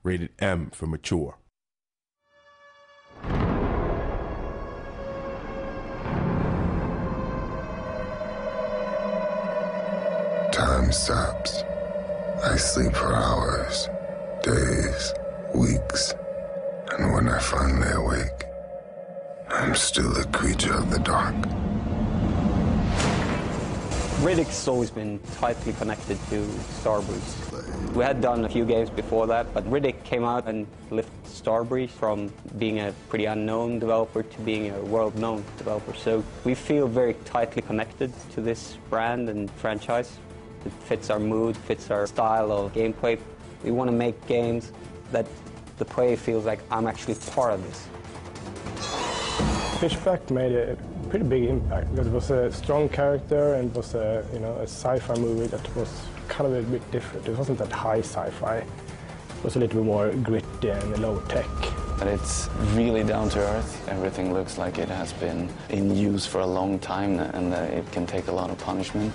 Rated M for mature. Time stops. I sleep for hours, days, weeks, and when I finally awake, I'm still a creature of the dark. Riddick's always been tightly connected to Starbreeze. We had done a few games before that, but Riddick came out and lifted Starbreeze from being a pretty unknown developer to being a world-known developer. So we feel very tightly connected to this brand and franchise. It fits our mood, fits our style of gameplay. We want to make games that the player feels like I'm actually part of this. Fishback made a pretty big impact because it was a strong character and it was a sci-fi movie that was kind of a bit different. It wasn't that high sci-fi. It was a little bit more gritty and low tech. But it's really down to earth. Everything looks like it has been in use for a long time and that it can take a lot of punishment.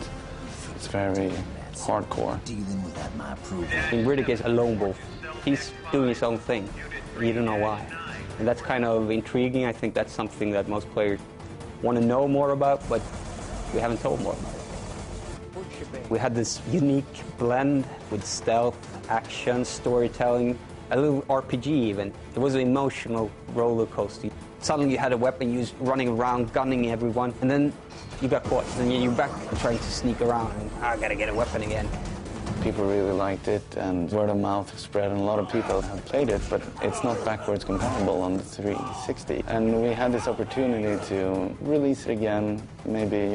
It's very hardcore. Dealing with that, my approval. Riddick is a lone wolf. He's doing his own thing. You don't know why. And that's kind of intriguing. I think that's something that most players want to know more about, but we haven't told more about it. We had this unique blend with stealth, action, storytelling, a little RPG even. It was an emotional roller coaster. Suddenly you had a weapon, you was running around, gunning everyone, and then you got caught, and then you're back trying to sneak around, and I gotta get a weapon again. People really liked it, and word of mouth spread, and a lot of people have played it, but it's not backwards compatible on the 360. And we had this opportunity to release it again, maybe,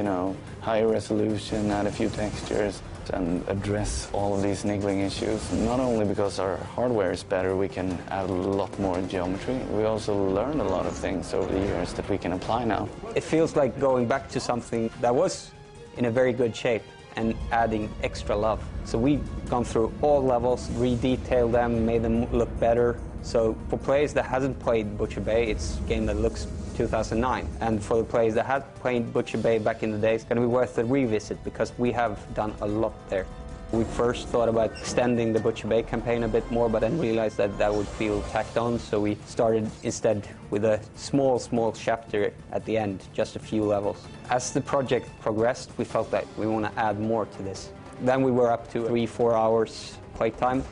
higher resolution, add a few textures, and address all of these niggling issues. Not only because our hardware is better, we can add a lot more geometry. We also learned a lot of things over the years that we can apply now. It feels like going back to something that was in a very good shape and adding extra love. So we've gone through all levels, redetailed them, made them look better. So for players that hasn't played Butcher Bay, it's a game that looks 2009. And for the players that had played Butcher Bay back in the day, it's going to be worth a revisit because we have done a lot there. We first thought about extending the Butcher Bay campaign a bit more, but then realized that that would feel tacked on, so we started instead with a small chapter at the end, just a few levels. As the project progressed, we felt that we want to add more to this. Then we were up to 3-4 hours playtime,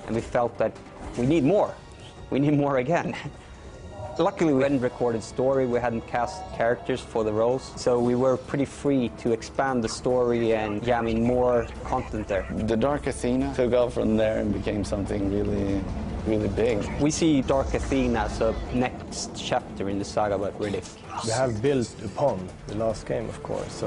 and we felt that we need more. We need more again. Luckily, we hadn't recorded story, we hadn't cast characters for the roles, so we were pretty free to expand the story and jam in more content there. The Dark Athena took off from there and became something really, really big. We see Dark Athena as a next chapter in the saga about Riddick. We have built upon the last game, of course.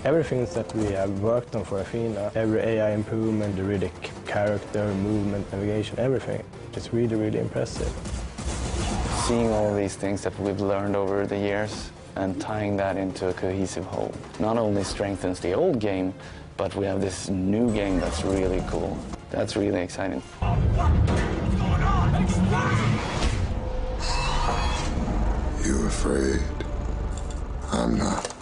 Everything that we have worked on for Athena, every AI improvement, the Riddick character, movement, navigation, everything, it's really, really impressive. Seeing all these things that we've learned over the years and tying that into a cohesive whole not only strengthens the old game, but we have this new game that's really cool. That's really exciting. You afraid? I'm not.